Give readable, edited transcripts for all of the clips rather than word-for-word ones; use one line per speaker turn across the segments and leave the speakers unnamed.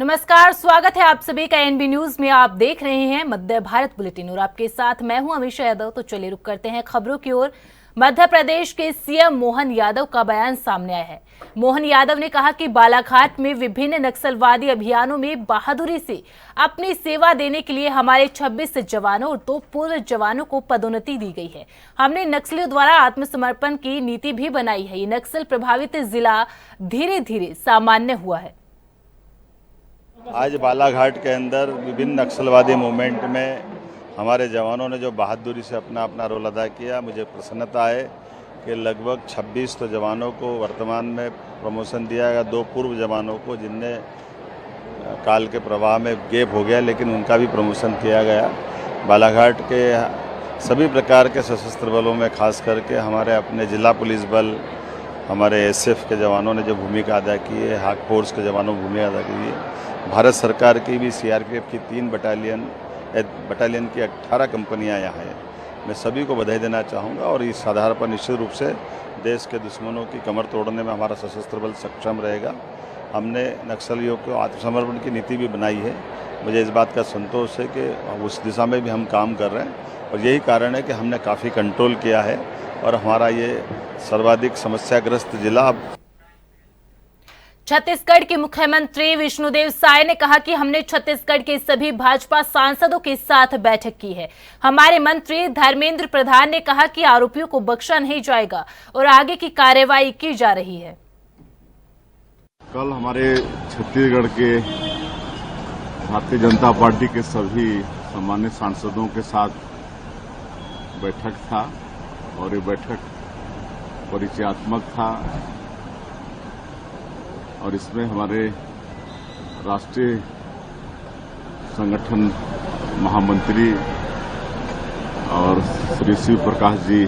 नमस्कार, स्वागत है आप सभी का एनबी न्यूज में। आप देख रहे हैं मध्य भारत बुलेटिन और आपके साथ मैं हूं अमीषा यादव। तो चलिए रुक करते हैं खबरों की ओर। मध्य प्रदेश के सीएम मोहन यादव का बयान सामने आया है। मोहन यादव ने कहा कि बालाघाट में विभिन्न नक्सलवादी अभियानों में बहादुरी से अपनी सेवा देने के लिए हमारे 26 जवानों और 2 पूर्व जवानों को पदोन्नति दी गई है। हमने नक्सलियों द्वारा आत्मसमर्पण की नीति भी बनाई है। ये नक्सल प्रभावित जिला धीरे धीरे सामान्य हुआ है।
आज बालाघाट के अंदर विभिन्न नक्सलवादी मूवमेंट में हमारे जवानों ने जो बहादुरी से अपना रोल अदा किया, मुझे प्रसन्नता है कि लगभग 26 तो जवानों को वर्तमान में प्रमोशन दिया गया, 2 पूर्व जवानों को जिनने काल के प्रवाह में गैप हो गया, लेकिन उनका भी प्रमोशन किया गया। बालाघाट के सभी प्रकार के सशस्त्र बलों में खास करके हमारे अपने जिला पुलिस बल, हमारे एसएफ के जवानों ने जो भूमिका अदा की है, हाक फोर्स के जवानों ने भूमिका अदा की है। भारत सरकार की भी सीआरपीएफ की 3 बटालियन की 18 कंपनियां यहाँ हैं। मैं सभी को बधाई देना चाहूँगा और इस आधार पर निश्चित रूप से देश के दुश्मनों की कमर तोड़ने में हमारा सशस्त्र बल सक्षम रहेगा। हमने नक्सलियों को आत्मसमर्पण की नीति भी बनाई है। मुझे इस बात का संतोष है कि उस दिशा में भी हम काम कर रहे हैं और यही कारण है कि हमने काफ़ी कंट्रोल किया है और हमारा ये सर्वाधिक समस्याग्रस्त जिला।
छत्तीसगढ़ के मुख्यमंत्री विष्णुदेव साय ने कहा कि हमने छत्तीसगढ़ के सभी भाजपा सांसदों के साथ बैठक की है। हमारे मंत्री धर्मेंद्र प्रधान ने कहा कि आरोपियों को बख्शा नहीं जाएगा और आगे की कार्रवाई की जा रही है।
कल हमारे छत्तीसगढ़ के भारतीय जनता पार्टी के सभी सम्मानित सांसदों के साथ बैठक था और ये बैठक परिचयात्मक था और इसमें हमारे राष्ट्रीय संगठन महामंत्री और श्री शिव प्रकाश जी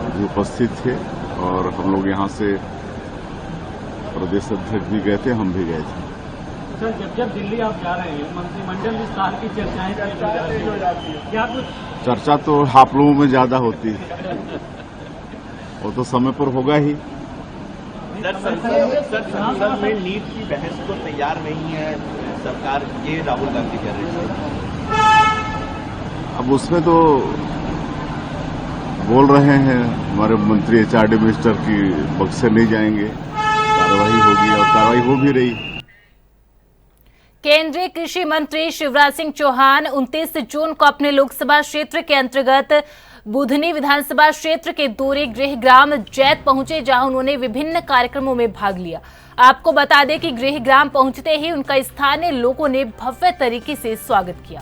भी उपस्थित थे और हम लोग यहाँ से प्रदेश अध्यक्ष भी गए थे, हम भी गए थे।
सर, जब दिल्ली आप जा रहे हैं, मंत्रिमंडल विस्तार की चर्चाएं हो जाती है, क्या कुछ
चर्चा तो आप लोगों में ज्यादा होती है, वो तो समय पर होगा ही।
सर, संसद में नीट की बहस को तैयार नहीं है सरकार, ये राहुल गांधी कह रहे हैं।
अब उसमें तो बोल रहे हैं हमारे मंत्री एचआरडी मिनिस्टर की बक्से नहीं जाएंगे, कार्रवाई होगी और कार्रवाई हो भी रही।
केंद्रीय कृषि मंत्री शिवराज सिंह चौहान 29 जून को अपने लोकसभा क्षेत्र के अंतर्गत बुधनी विधानसभा क्षेत्र के दोरे गृह ग्राम जैत पहुंचे, जहां उन्होंने विभिन्न कार्यक्रमों में भाग लिया। आपको बता दें कि गृह ग्राम पहुंचते ही उनका स्थानीय लोगों ने भव्य तरीके से स्वागत किया।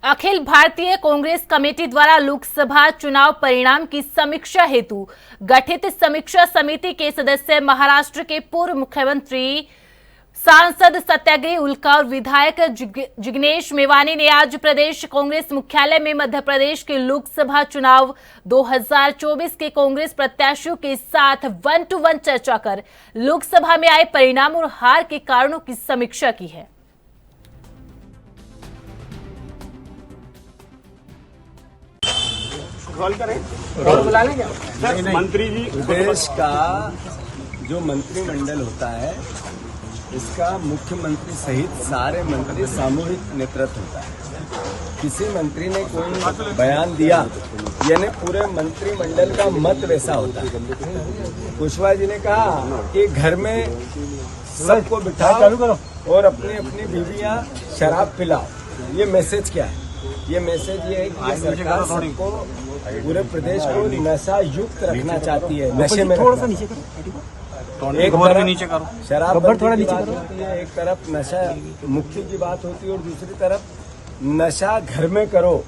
अखिल भारतीय कांग्रेस कमेटी द्वारा लोकसभा चुनाव परिणाम की समीक्षा हेतु गठित समीक्षा समिति के सदस्य महाराष्ट्र के पूर्व मुख्यमंत्री सांसद सत्याग्रही उल्का और विधायक जिग्नेश मेवानी ने आज प्रदेश कांग्रेस मुख्यालय में मध्य प्रदेश के लोकसभा चुनाव 2024 के कांग्रेस प्रत्याशियों के साथ 1-to-1 चर्चा कर लोकसभा में आए परिणाम और हार के कारणों की समीक्षा की है।
मंत्री जी,
देश का जो मंत्रिमंडल होता है इसका मुख्यमंत्री सहित सारे मंत्री सामूहिक नेतृत्व होता है। किसी मंत्री ने कोई बयान दिया यानी पूरे मंत्रिमंडल का मत वैसा होता है। कुशवाहा जी ने कहा कि घर में सबको बिठाओ और अपनी अपनी बीवियां शराब पिलाओ। ये मैसेज क्या है? ये मैसेज ये है कि सरकार सबको पूरे प्रदेश को नशा युक्त रखना चाहती है, नशे में एक तरफ शराब थोड़ा नीचे करो, एक तरफ नशा मुक्ति की बात होती है और दूसरी तरफ नशा घर में करो,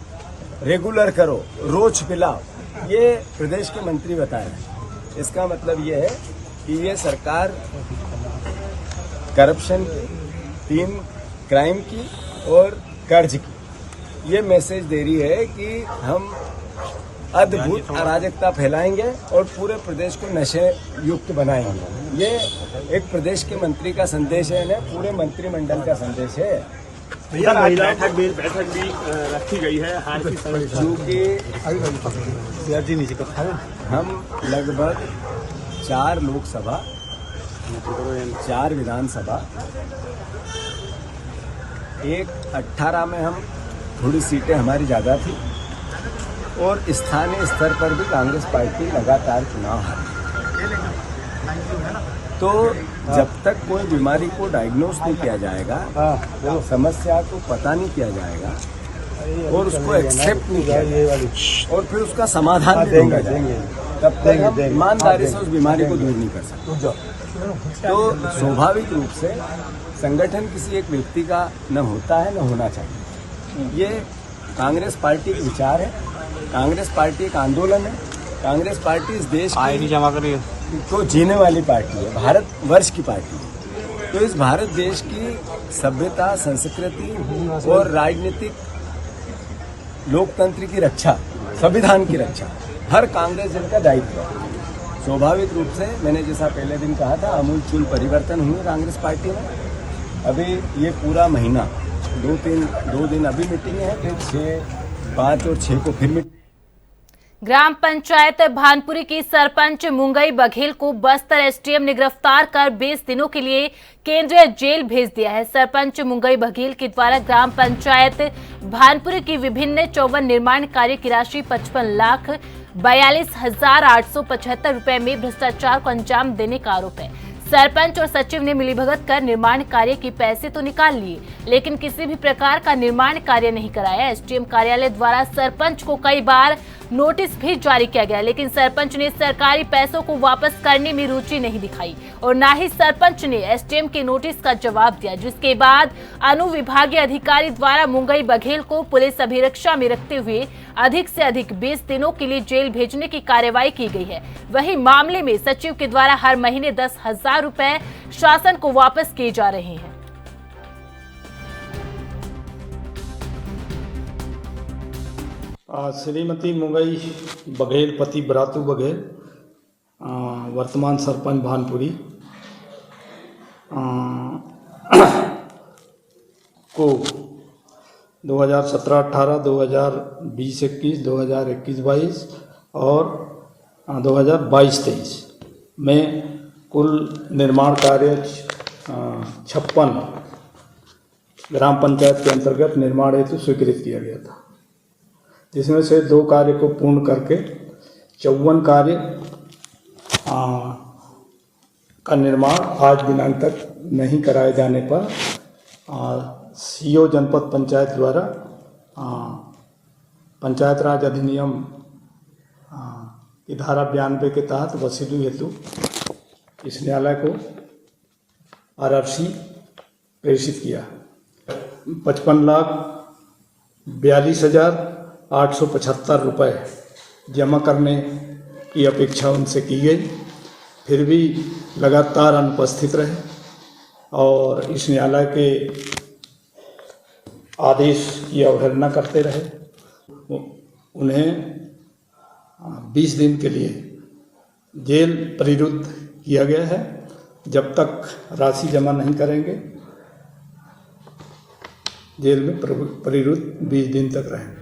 रेगुलर करो, रोज पिलाओ। ये प्रदेश के मंत्री बता रहे हैं। इसका मतलब ये है कि ये सरकार करप्शन की, 3 क्राइम की और कर्ज की ये मैसेज दे रही है कि हम अद्भुत अराजकता फैलाएंगे और पूरे प्रदेश को नशे युक्त बनाएंगे। ये एक प्रदेश के मंत्री का संदेश है, पूरे मंत्रिमंडल का संदेश है।
भैया बैठक भी रखी गई है हाल की
चूँकि हम लगभग 4 लोकसभा 4 विधानसभा 18 में हम थोड़ी सीटें हमारी ज़्यादा थी और स्थानीय स्तर पर भी कांग्रेस पार्टी लगातार चुनाव हारी। तो जब तक कोई बीमारी को डायग्नोस नहीं किया जाएगा, समस्या को पता नहीं किया जाएगा और उसको एक्सेप्ट नहीं किया जाएगा और फिर उसका समाधान नहीं ढूंढा जाएगा, तब तक हम ईमानदारी से उस बीमारी को दूर नहीं कर सकते। तो स्वाभाविक रूप से संगठन किसी एक व्यक्ति का न होता है न होना चाहिए। ये कांग्रेस पार्टी के विचार है, कांग्रेस पार्टी एक आंदोलन है, कांग्रेस पार्टी इस देश को जीने वाली पार्टी है, भारत वर्ष की पार्टी है। तो इस भारत देश की सभ्यता, संस्कृति और राजनीतिक लोकतंत्र की रक्षा, संविधान की रक्षा हर कांग्रेस दल का दायित्व है। स्वाभाविक रूप से मैंने जैसा पहले दिन कहा था, आमूलचूल परिवर्तन हुए कांग्रेस पार्टी में। अभी ये पूरा महीना 2 दिन अभी मीटिंग है, फिर 6, 5 और 6 को फिर मीटिंग।
ग्राम पंचायत भानपुरी की सरपंच मुंगई बघेल को बस्तर एसडीएम ने गिरफ्तार कर 20 दिनों के लिए केंद्रीय जेल भेज दिया है। सरपंच मुंगई बघेल के द्वारा ग्राम पंचायत भानपुरी की विभिन्न 54 निर्माण कार्य की राशि 55,42,875 रुपए में भ्रष्टाचार को अंजाम देने का आरोप है। सरपंच और सचिव ने मिलीभगत कर निर्माण कार्य के पैसे तो निकाल लिए, लेकिन किसी भी प्रकार का निर्माण कार्य नहीं कराया। एसडीएम कार्यालय द्वारा सरपंच को कई बार नोटिस भी जारी किया गया, लेकिन सरपंच ने सरकारी पैसों को वापस करने में रुचि नहीं दिखाई और न ही सरपंच ने एसडीएम के नोटिस का जवाब दिया, जिसके बाद अनुविभागीय अधिकारी द्वारा मुंगई बघेल को पुलिस अभिरक्षा में रखते हुए अधिक से अधिक 20 दिनों के लिए जेल भेजने की कार्रवाई की गई है। वहीं मामले में सचिव के द्वारा हर महीने 10,000 रुपए शासन को वापस किए जा रहे हैं।
श्रीमती मुंगई बघेल पति बरातू बघेल वर्तमान सरपंच भानपुरी को 2017-18, 2020-21, 2021-22 और 2022-23 में कुल निर्माण कार्य 56 ग्राम पंचायत के अंतर्गत निर्माण हेतु स्वीकृत किया गया था, जिसमें से 2 कार्य को पूर्ण करके 54 कार्य का निर्माण आज दिनांक तक नहीं कराए जाने पर सीओ जनपद पंचायत द्वारा पंचायत राज अधिनियम की धारा 92 के तहत वसूली हेतु इस न्यायालय को आरआरसी प्रेषित किया। 55,42,875 रुपये जमा करने की अपेक्षा उनसे की गई, फिर भी लगातार अनुपस्थित रहे और इस न्यायालय के आदेश की अवहेलना करते रहे। उन्हें 20 दिन के लिए जेल परिरुद्ध किया गया है। जब तक राशि जमा नहीं करेंगे जेल में परिरुद्ध 20 दिन तक रहेंगे।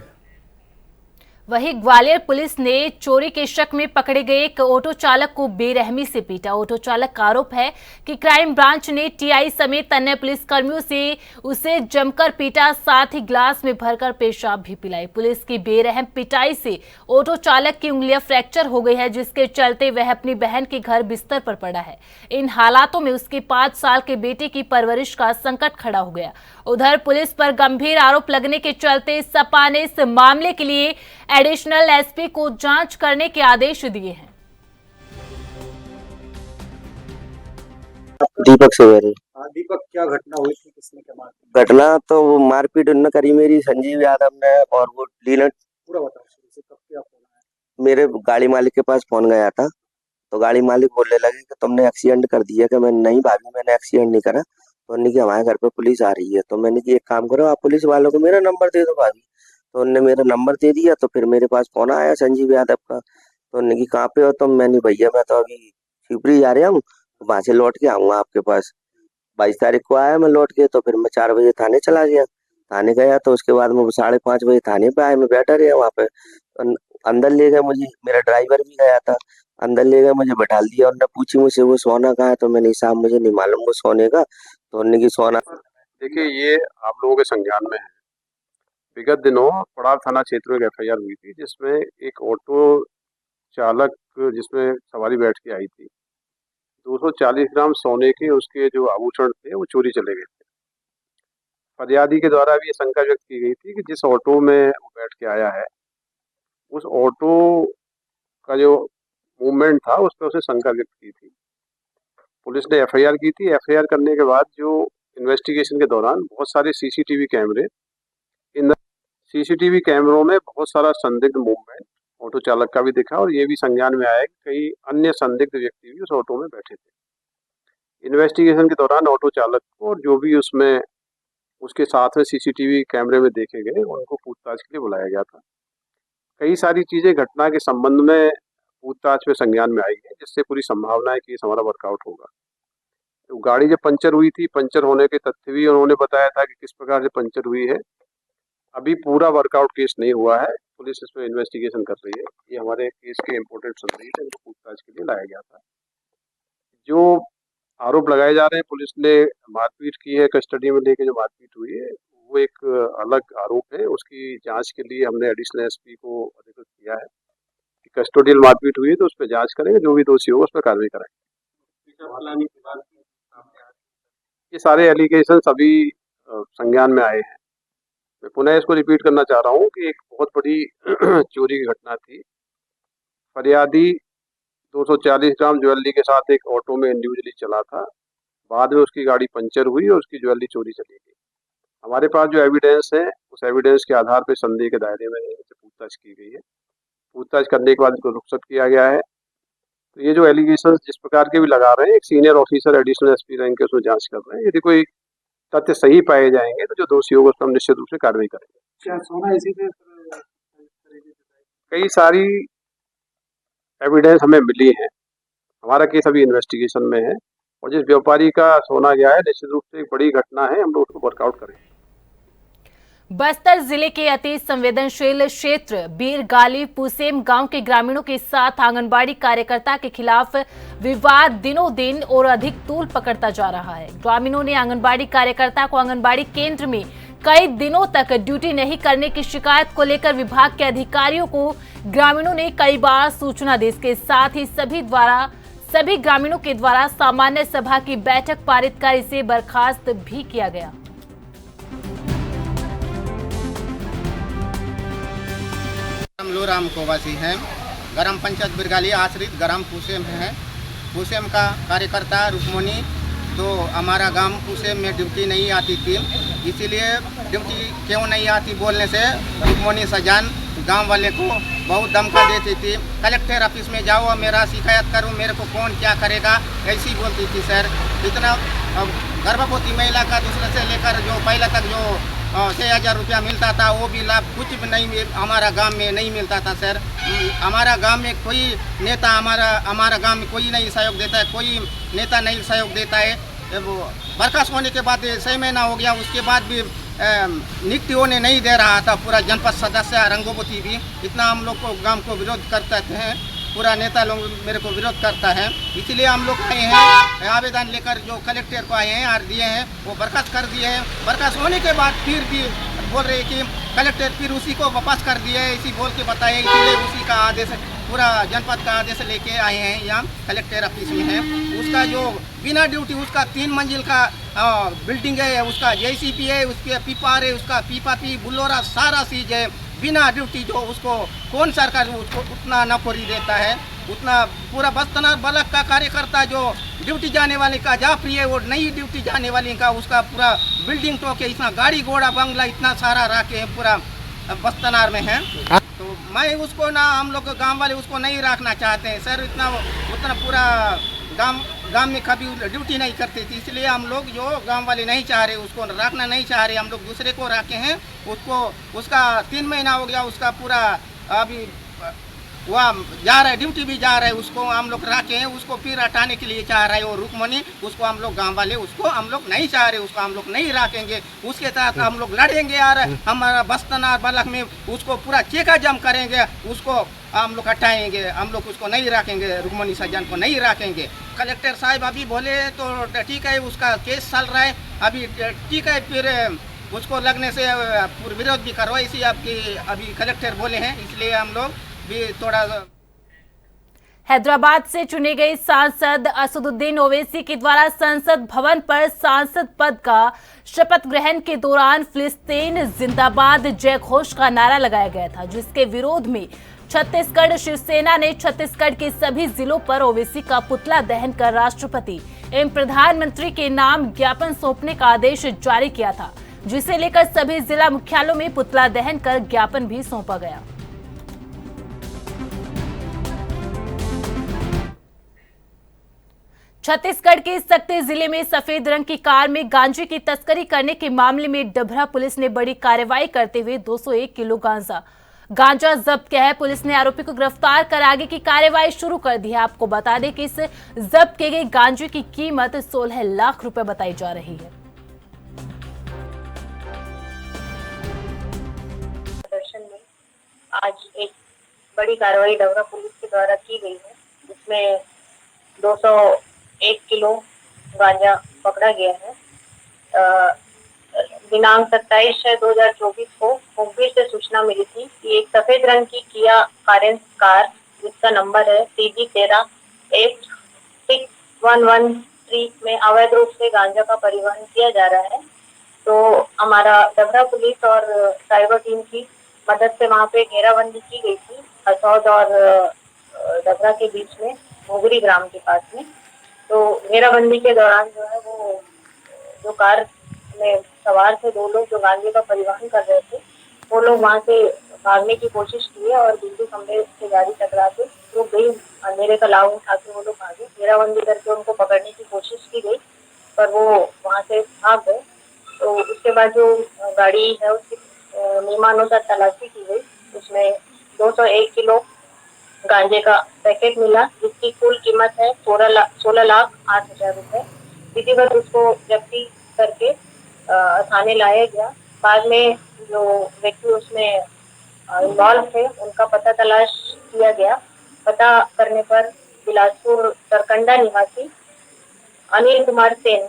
वहीं ग्वालियर पुलिस ने चोरी के शक में पकड़े गए एक ऑटो चालक को बेरहमी से पीटा। ऑटो चालक का आरोप है कि क्राइम ब्रांच ने टीआई समेत अन्य पुलिसकर्मियों से उसे जमकर पीटा, साथ ही ग्लास में भरकर पेशाब भी पिलाई। पुलिस की बेरहम पिटाई से ऑटो चालक की उंगलियां फ्रैक्चर हो गई है, जिसके चलते वह अपनी बहन के घर बिस्तर पर पड़ा है। इन हालातों में उसके 5 साल के बेटे की परवरिश का संकट खड़ा हो गया। उधर पुलिस पर गंभीर आरोप लगने के चलते सपा ने इस मामले के लिए एडिशनल एसपी को जांच करने के आदेश दिए हैं।
दीपक सवेरे।
दीपक, क्या घटना हुई थी, किसने क्या मार?
घटना तो वो मारपीट उन्होंने करी मेरी संजीव यादव ने और वो लीनट।
पूरा बताओ शुरू से, कब क्या फोन आया?
मेरे गाड़ी मालिक के पास फोन गया था, तो गाड़ी मालिक बोलने लगे कि तुमने एक्सीडेंट कर दिया। कि मैं नहीं भाभी, मैंने एक्सीडेंट नहीं करा। तो उन्होंने कि हमारे घर पे पुलिस आ रही है। तो मैंने कि एक काम करो, आप पुलिस वालों को मेरा नंबर दे दो भाभी। तो उन्होंने मेरा नंबर दे दिया। तो फिर मेरे पास फोन आया संजीव यादव का। तो उन्होंने कि कहाँ पे हो तुम? मैंने भैया मैं तो अभी शिवपुरी जा रहा हूँ, वहां से लौट के आऊंगा आपके पास। 22 तारीख को आया मैं लौट के, तो फिर मैं 4 बजे थाने चला गया। थाने गया तो उसके बाद मैं 5:30 बजे थाने पे आया, मैं बैठा रहा वहाँ पे। अंदर ले गए मुझे, मेरा ड्राइवर भी गया था। अंदर ले गए, मुझे बैठा दिया, उन्होंने पूछी मुझसे वो सोना कहाँ है, तो मैंने साहब मुझे नहीं मालूम वो सोने का। तो उन्होंने की सोना।
देखिए, ये आप लोगों के संज्ञान में है। विगत दिनों पड़ाव थाना क्षेत्र में एक FIR हुई थी, जिसमें एक ऑटो चालक जिसमें सवारी बैठ के आई थी, 240 ग्राम सोने के उसके जो आभूषण थे वो चोरी चले गए थे। फरियादी के द्वारा भी ये शंका व्यक्त की गई थी कि जिस ऑटो में वो बैठ के आया है, उस ऑटो का जो मूवमेंट था उस पर उसने शंका व्यक्त की थी। पुलिस ने FIR की थी। FIR करने के बाद जो इन्वेस्टिगेशन के दौरान बहुत सारे CCTV कैमरे, इन CCTV कैमरों में बहुत सारा संदिग्ध मूवमेंट ऑटो चालक का भी दिखा, और ये भी संज्ञान में आया कि कई अन्य संदिग्ध व्यक्ति भी उस ऑटो में बैठे थे। इन्वेस्टिगेशन के दौरान ऑटो चालक को और जो भी उसमें उसके साथ में CCTV कैमरे में देखे गए उनको पूछताछ के लिए बुलाया गया था। कई सारी चीजें घटना के संबंध में पूछताछ में संज्ञान में आई है, जिससे पूरी संभावना है कि इस हमारा वर्कआउट होगा। तो गाड़ी जब पंचर हुई थी, पंचर होने के तथ्य भी उन्होंने बताया था कि किस प्रकार से पंचर हुई है। अभी पूरा वर्कआउट केस नहीं हुआ है, पुलिस इसमें इन्वेस्टिगेशन कर रही है। ये हमारे केस के इम्पोर्टेंट संदेश है, इनको पूछताछ के लिए लाया गया था। जो आरोप लगाए जा रहे हैं, पुलिस ने मारपीट की है, कस्टडी में लेके जो मारपीट हुई है वो एक अलग आरोप है। उसकी जांच के लिए हमने एडिशनल SP को अधिकृत किया है कि कस्टोडियल मारपीट हुई है तो उस पर जांच करेंगे, जो भी दोषी होगा उस पर कार्रवाई कराएंगे। ये सारे एलिगेशन अभी संज्ञान में आए हैं। मैं पुनः इसको रिपीट करना चाह रहा हूँ कि एक बहुत बड़ी चोरी की घटना थी। फरियादी 240 ग्राम ज्वेलरी के साथ एक ऑटो में इंडिविजुअली चला था। बाद में उसकी गाड़ी पंचर हुई और उसकी ज्वेलरी चोरी चली गई। हमारे पास जो एविडेंस है, उस एविडेंस के आधार पर संदेह के दायरे में इससे पूछताछ की गई है। पूछताछ करने के बाद इसको रुखसत किया गया है। तो ये जो एलिगेशन जिस प्रकार के भी लगा रहे हैं, एक senior officer additional SP rank के उसमें जांच कर रहे हैं। यदि कोई तथ्य सही पाए जाएंगे तो जो दोषी होगा उस पर हम निश्चित रूप से कार्रवाई करेंगे।
क्या सोना इसी पे
कई सारी एविडेंस हमें मिली है। हमारा केस अभी इन्वेस्टिगेशन में है, और जिस व्यापारी का सोना गया है निश्चित रूप से एक बड़ी घटना है, हम लोग उसको वर्कआउट करेंगे।
बस्तर जिले के अति संवेदनशील क्षेत्र बीरगाली पुसेम गांव के ग्रामीणों के साथ आंगनबाड़ी कार्यकर्ता के खिलाफ विवाद दिनों दिन और अधिक तूल पकड़ता जा रहा है। ग्रामीणों ने आंगनबाड़ी कार्यकर्ता को आंगनबाड़ी केंद्र में कई दिनों तक ड्यूटी नहीं करने की शिकायत को लेकर विभाग के अधिकारियों को ग्रामीणों ने कई बार सूचना दी। इसके साथ ही सभी ग्रामीणों के द्वारा सामान्य सभा की बैठक पारित कर इसे बर्खास्त भी किया गया।
हम लोराम कोवासी हैं, ग्राम पंचायत बिरगाली आश्रित ग्राम पुसेम है। पुसेम का कार्यकर्ता रुक्मणी, तो हमारा गांव पुसेम में ड्यूटी नहीं आती थी, इसीलिए ड्यूटी क्यों नहीं आती बोलने से रुक्मणी सजान गांव वाले को बहुत धमका देती थी। कलेक्टर ऑफिस में जाओ, मेरा शिकायत करो, मेरे को कौन क्या करेगा, ऐसी बोलती थी। सर इतना गर्भवती महिला का दूसरे से लेकर जो पहले तक जो 6,000 रुपया मिलता था, वो भी लाभ कुछ भी नहीं हमारा गांव में नहीं मिलता था। सर हमारा गांव में कोई नेता हमारा गांव में कोई नहीं सहयोग देता है, कोई नेता नहीं सहयोग देता है। वो बर्खास्त होने के बाद 6 महीना हो गया, उसके बाद भी नियुक्ति होने नहीं दे रहा था। पूरा जनपद सदस्य रंगोवती भी इतना हम लोग को गांव को विरोध करते हैं, पूरा नेता लोग मेरे को विरोध करता है। इसलिए हम लोग आए हैं आवेदन लेकर, जो कलेक्टर को आए हैं और दिए हैं, वो बर्खास्त कर दिए हैं। बर्खास्त होने के बाद फिर भी बोल रहे कि कलेक्टर फिर उसी को वापस कर दिए, इसी बोल के बताए। इसलिए उसी का आदेश, पूरा जनपद का आदेश लेके आए हैं यहाँ कलेक्टर ऑफिस में है। उसका जो बिना ड्यूटी, उसका 3 मंजिल का बिल्डिंग है, उसका JCP है, उसके पीपार है, उसका पीपा बुल्लोरा सारा चीज है बिना ड्यूटी। जो उसको कौन सरकार उसको उतना नौकरी देता है, उतना पूरा बस्तर ब्लॉक का कार्यकर्ता जो ड्यूटी जाने वाले का जाफरी है, वो नई ड्यूटी जाने वाले का उसका पूरा बिल्डिंग टोके इतना गाड़ी घोड़ा बंगला इतना सारा रखे पूरा बस्तर में है। तो मैं उसको ना, हम लोग गांव वाले उसको नहीं रखना चाहते हैं। सर उतना पूरा गांव में कभी ड्यूटी नहीं करती थी, इसलिए हम लोग जो गांव वाले नहीं चाह रहे, उसको रखना नहीं चाह रहे, हम लोग दूसरे को रखे हैं। उसका 3 महीना हो गया, उसका पूरा अभी वह जा रहा है, ड्यूटी भी जा रहा है, उसको हम लोग रखे हैं, उसको फिर हटाने के लिए चाह रहा है वो रुकमणी, उसको हम लोग गांव वाले उसको हम लोग नहीं चाह रहे, उसको हम लोग नहीं रखेंगे, उसके साथ हम लोग लड़ेंगे और हमारा बस्तना बलक में उसको पूरा चेका जम करेंगे, उसको हम लोग हटाएंगे, हम लोग उसको नहीं रखेंगे, रुकमणी सज्जन को नहीं रखेंगे। कलेक्टर साहब अभी बोले तो ठीक है, उसका केस चल रहा है अभी, ठीक है, फिर उसको लगने से विरोध भी करो, इसी आपकी अभी कलेक्टर बोले हैं, इसलिए हम लोग भी थोड़ा।
हैदराबाद से चुने गए सांसद असदुद्दीन ओवैसी के द्वारा संसद भवन पर सांसद पद का शपथ ग्रहण के दौरान फिलिस्तीन जिंदाबाद जय घोष का नारा लगाया गया था, जिसके विरोध में छत्तीसगढ़ शिवसेना ने छत्तीसगढ़ के सभी जिलों पर ओवैसी का पुतला दहन कर राष्ट्रपति एवं प्रधानमंत्री के नाम ज्ञापन सौंपने का आदेश जारी किया था, जिसे लेकर सभी जिला मुख्यालयों में पुतला दहन कर ज्ञापन भी सौंपा गया। छत्तीसगढ़ के सक्ती जिले में सफेद रंग की कार में गांजे की तस्करी करने के मामले में डभरा पुलिस ने बड़ी कार्रवाई करते हुए 201 किलो गांजा जब्त किया है। पुलिस ने आरोपी को गिरफ्तार कर आगे की कार्रवाई शुरू कर दी है। आपको बता दें कि इस जब्त किए गए गांजे की कीमत 16 लाख रुपए बताई जा रही है।
प्रदर्शन में आज एक बड़ी कार्रवाई डभरा पुलिस के द्वारा की गई है, जिसमें 201 किलो गांजा पकड़ा गया है। दिनांक 27/6/2024 को मुखबिर से सूचना मिली थी कि एक सफेद रंग की किया कारेंस कार, जिसका नंबर है CG13H6113 में अवैध रूप से गांजा का परिवहन किया जा रहा है। तो हमारा डभरा पुलिस और साइबर टीम की मदद से वहाँ पे घेराबंदी की गई थी, हसौद और डभरा के बीच में मोगरी ग्राम के पास में। तो घेराबंदी के दौरान जो है वो जो कार में सवार थे 2 लोग जो गांजे का परिवहन कर रहे थे, वो लोग वहाँ से भागने की कोशिश की और बिजली खंभे से गाड़ी टकरा के वो गई, अंधेरे का लाभ उठा के वो लोग भागे। घेराबंदी करके उनको पकड़ने की कोशिश की गई, पर वो वहाँ से भाग गए। तो उसके बाद जो गाड़ी है उसकी नियमानुसार तलाशी की गई, उसमें 201 किलो गांजे का पैकेट मिला, जिसकी कुल कीमत है 16,08,000 रुपए। विधिवत उसको जब्ती करके थाने लाया गया। बाद में जो व्यक्ति उसमें इन्वॉल्व थे उनका पता तलाश किया गया। पता करने पर बिलासपुर सरकंडा निवासी अनिल कुमार सेन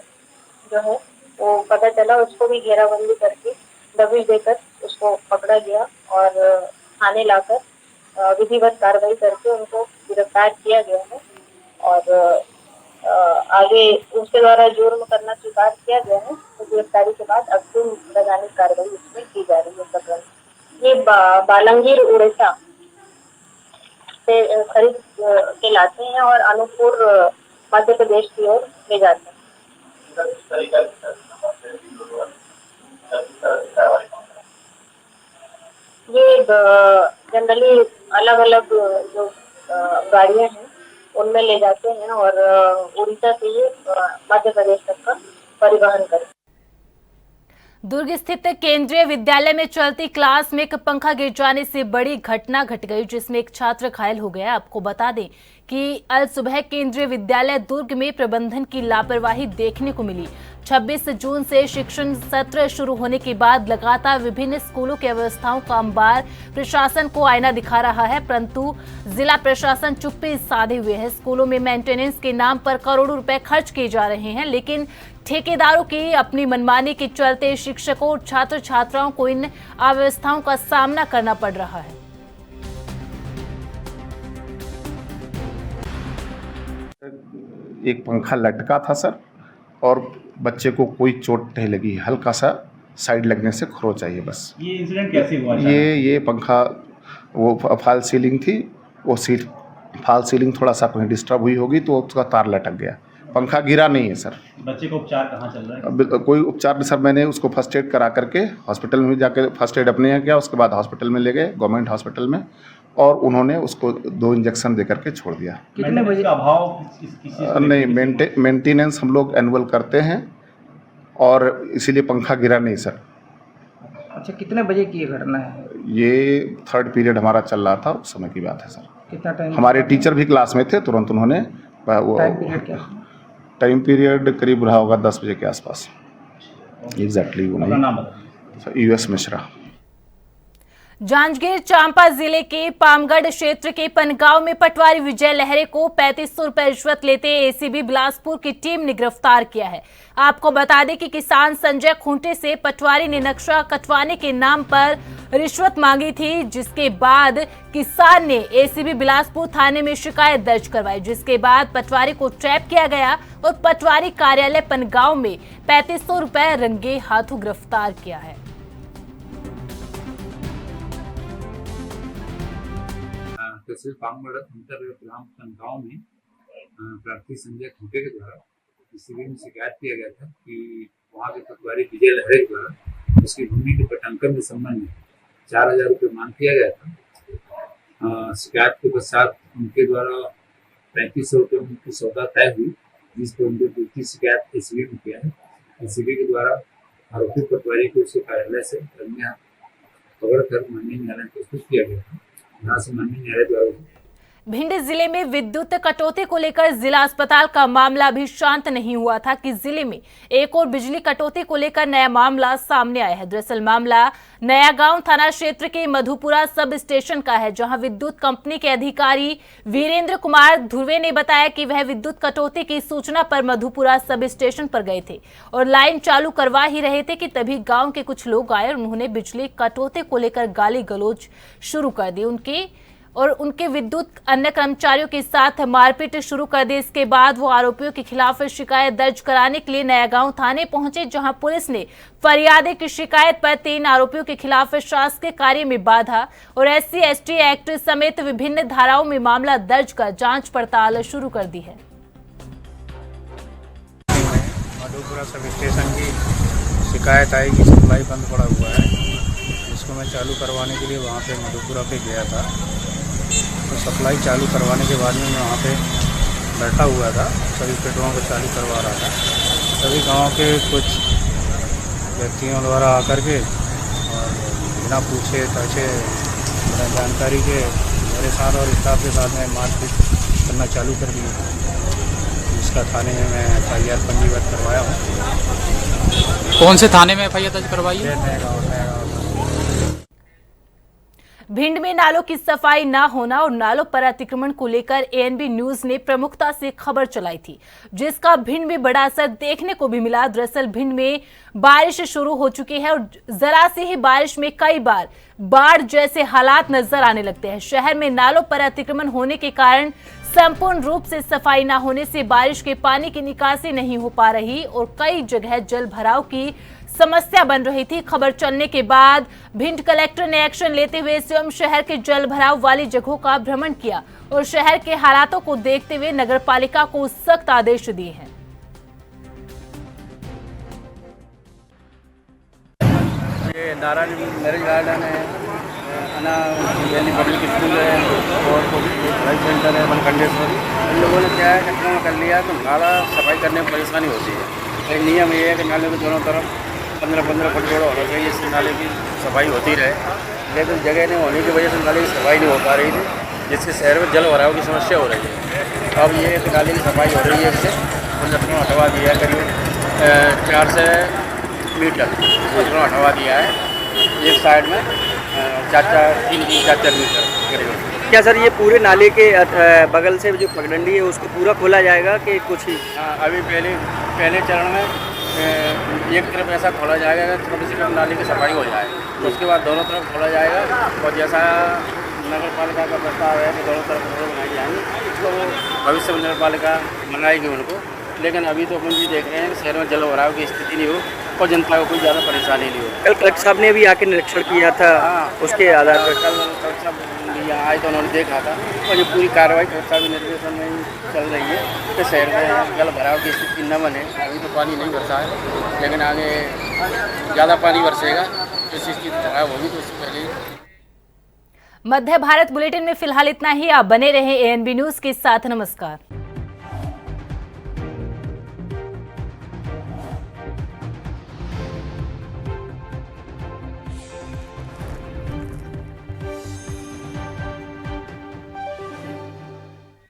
जो है वो पता चला, उसको भी घेराबंदी करके दबिश देकर उसको पकड़ा गया और थाने लाकर विधिवत कार्रवाई करके उनको गिरफ्तार किया गया है। और आगे उसके द्वारा जुर्म करना स्वीकार किया गया है। तो गिरफ्तारी के बाद अग्रिम वैधानिक कार्रवाई इसमें की जा रही है। प्रकरण ये बालंगीर उड़ीसा से खरीद के लाते हैं और अनूपपुर मध्य प्रदेश की ओर ले जाते हैं। ये जनरली अलग अलग जो गाड़ियां हैं उनमें ले जाते हैं और उड़ीसा से ये मध्य प्रदेश तक का परिवहन करते हैं।
दुर्ग स्थित केंद्रीय विद्यालय में चलती क्लास में एक पंखा गिर जाने से बड़ी घटना घट गई, जिसमें एक छात्र घायल हो गया। आपको बता दें कि अल सुबह केंद्रीय विद्यालय दुर्ग में प्रबंधन की लापरवाही देखने को मिली। 26 जून से शिक्षण सत्र शुरू होने के बाद लगातार विभिन्न स्कूलों की अव्यवस्थाओं का अंबार प्रशासन को आईना दिखा रहा है, परंतु जिला प्रशासन चुप्पी साधे हुए है। स्कूलों में मेंटेनेंस के नाम पर करोड़ों रुपए खर्च किए जा रहे हैं, लेकिन ठेकेदारों की अपनी मनमानी के चलते शिक्षकों और छात्र छात्राओं को इन अव्यवस्थाओं का सामना करना पड़ रहा है।
एक पंखा लटका था सर, और बच्चे को कोई चोट नहीं लगी, हल्का सा साइड लगने से खरोंच आई है बस।
ये इंसिडेंट कैसे हुआ?
ये पंखा वो फॉल सीलिंग थी, वो फॉल सीलिंग थोड़ा सा कहीं डिस्टर्ब हुई होगी तो उसका तार लटक गया। पंखा गिरा नहीं है सर।
बच्चे का उपचार कहाँ चल रहा है?
कोई उपचार नहीं सर, मैंने उसको फर्स्ट एड करा करके हॉस्पिटल में जाके फर्स्ट एड अपने यहाँ किया, उसके बाद हॉस्पिटल में ले गए, गवर्नमेंट हॉस्पिटल में, और उन्होंने उसको 2 इंजेक्शन दे करके छोड़ दिया।
कितने बजे का अभाव?
नहीं, मेंटेनेंस हम लोग एनुअल करते हैं और इसीलिए पंखा गिरा नहीं सर।
अच्छा, कितने बजे की ये घटना है?
ये 3rd पीरियड हमारा चल रहा था, उस समय की बात है सर।
कितना टाइम?
हमारे टीचर भी क्लास में थे, तुरंत उन्होंने वो
टाइम पीरियड क्या?
टाइम पीरियड करीब रहा होगा 10 बजे के आसपास। एग्जैक्टली वो नहीं। US मिश्रा।
जांजगीर चांपा जिले के पामगढ़ क्षेत्र के पनगांव में पटवारी विजय लहरे को 3500 रुपए रिश्वत लेते ACB बिलासपुर की टीम ने गिरफ्तार किया है। आपको बता दें कि किसान संजय खूंटे से पटवारी ने नक्शा कटवाने के नाम पर रिश्वत मांगी थी, जिसके बाद किसान ने ACB बिलासपुर थाने में शिकायत दर्ज करवाई, जिसके बाद पटवारी को ट्रैप किया गया और पटवारी कार्यालय पनगांव में 3500 रुपए रंगे हाथों गिरफ्तार किया है।
तहसील पामगढ़ अंतर्गत ग्राम पनगांव में प्रार्थी संजय खूंटे के द्वारा ACB में शिकायत किया गया था कि वहाँ के पटवारी विजय लहरे के द्वारा उसकी भूमि के पटांकन के संबंध में 4000 रुपये मांग किया गया था। शिकायत के पश्चात उनके द्वारा 3500 रुपये की सौदा तय हुई, जिस पर उनकी दूसरी शिकायत ACB में किया है। ACB के द्वारा आरोपी पटवारी को उसके कार्यालय से पकड़कर माननीय न्यायालय में प्रस्तुत किया गया था। यहाँ से माननीय न्यायालय द्वारा
भिंड जिले में विद्युत कटौती को लेकर जिला अस्पताल का मामला अभी शांत नहीं हुआ था कि जिले में एक और बिजली कटौती को लेकर नया मामला सामने आया है। दरअसल मामला नया गांव थाना क्षेत्र के मधुपुरा सब स्टेशन का है, जहां विद्युत कंपनी के अधिकारी वीरेंद्र कुमार ध्रुवे ने बताया कि वह विद्युत कटौती की सूचना पर मधुपुरा सब स्टेशन पर गए थे और लाइन चालू करवा ही रहे थे कि तभी गाँव के कुछ लोग आए और उन्होंने बिजली कटौती को लेकर गाली गलौज शुरू कर दी। उनके विद्युत अन्य कर्मचारियों के साथ मारपीट शुरू कर दी। इसके बाद वो आरोपियों के खिलाफ शिकायत दर्ज कराने के लिए नया गांव थाने पहुंचे, जहां पुलिस ने फरियादी की शिकायत पर 3 आरोपियों के खिलाफ शासकीय कार्य में बाधा और SC/ST एक्ट समेत विभिन्न धाराओं में मामला दर्ज कर जांच पड़ताल शुरू कर दी है।
मधुपुरा सब स्टेशन की शिकायत आई कि सप्लाई बंद पड़ा हुआ है, जिसको मैं चालू करवाने के लिए वहाँ पे मधुपुरा पे गया था। तो सप्लाई चालू करवाने के बाद में मैं वहाँ पे बैठा हुआ था, सभी पेट्रोलों को चालू करवा रहा था। सभी गांव के कुछ व्यक्तियों द्वारा आकर के और बिना पूछे ताछे बिना जानकारी के मेरे साथ और स्टाफ के साथ में मारपीट करना चालू कर दिया, जिसका थाने में मैं FIR पंजीबद्ध करवाया हूँ।
कौन से थाने में FIR दर्ज करवाई है?
नया गाँव।
भिंड में नालों की सफाई ना होना और नालों पर अतिक्रमण को लेकर ANB न्यूज ने प्रमुखता से खबर चलाई थी, जिसका भिंड में बड़ा असर देखने को भी मिला। दरअसल भिंड में बारिश शुरू हो चुकी है और जरा सी ही बारिश में कई बार बाढ़ जैसे हालात नजर आने लगते हैं। शहर में नालों पर अतिक्रमण होने के कारण संपूर्ण रूप से सफाई न होने से बारिश के पानी की निकासी नहीं हो पा रही और कई जगह जल भराव की समस्या बन रही थी। खबर चलने के बाद भिंड कलेक्टर ने एक्शन लेते हुए स्वयं शहर के जल भराव वाली जगहों का भ्रमण किया और शहर के हालातों को देखते हुए नगरपालिका को सख्त आदेश दिए हैं।
ये नारायण मैरिज गार्डन है, अना पब्लिक स्कूल है और हेल्थ सेंटर है मनखंडेश्वर। इन लोगों ने क्या है कचरा कर लिया तो नाला सफाई करने में परेशानी होती है। एक नियम ये है कि नाले के दोनों तरफ 15-15 फुट जोड़ होना चाहिए, इससे नाले की सफाई होती रहे। लेकिन जगह नहीं होने की वजह से नाले की सफाई नहीं हो पा रही थी, जिससे शहर में जल भराव की समस्या हो रही है। अब ये नाले की सफाई हो रही है, इससे कचरा हटवा दिया है, करीब 4 से मीटर कचरा हटवा दिया है एक साइड में, 4-4 मीटर करीब।
क्या सर ये पूरे नाले के बगल से जो पगडंडी है उसको पूरा खोला जाएगा कि कुछ ही?
अभी पहले चरण में एक तरफ ऐसा खोला जाएगा कि कम से कम नाले की सफाई हो जाए, तो उसके बाद दोनों तरफ खोला जाएगा। और जैसा नगर पालिका का प्रस्ताव है कि दोनों तरफ रोड बनाई जाएंगी, तो वो भविष्य में नगर पालिका बनाएगी उनको। लेकिन अभी तो अपन भी देख रहे हैं कि शहर में जल भराव की स्थिति नहीं हो और जनता को कोई ज़्यादा परेशानी नहीं हो।
कल कलेक्टर साहब ने भी आके निरीक्षण किया था, उसके आधार पर
कल कलेक्टर साहब यहाँ आए तो उन्होंने देखा था और ये पूरी कार्रवाई कलेक्टर साहब के निर्देशन में ही चल रही है कि शहर में जल भराव की स्थिति न बने। अभी तो पानी नहीं बरसा है, लेकिन आगे ज़्यादा पानी बरसेगा तो स्थिति खराब होगी। तो उससे पहले
मध्य भारत बुलेटिन में फिलहाल इतना ही। आप बने रहें ANB न्यूज के साथ। नमस्कार।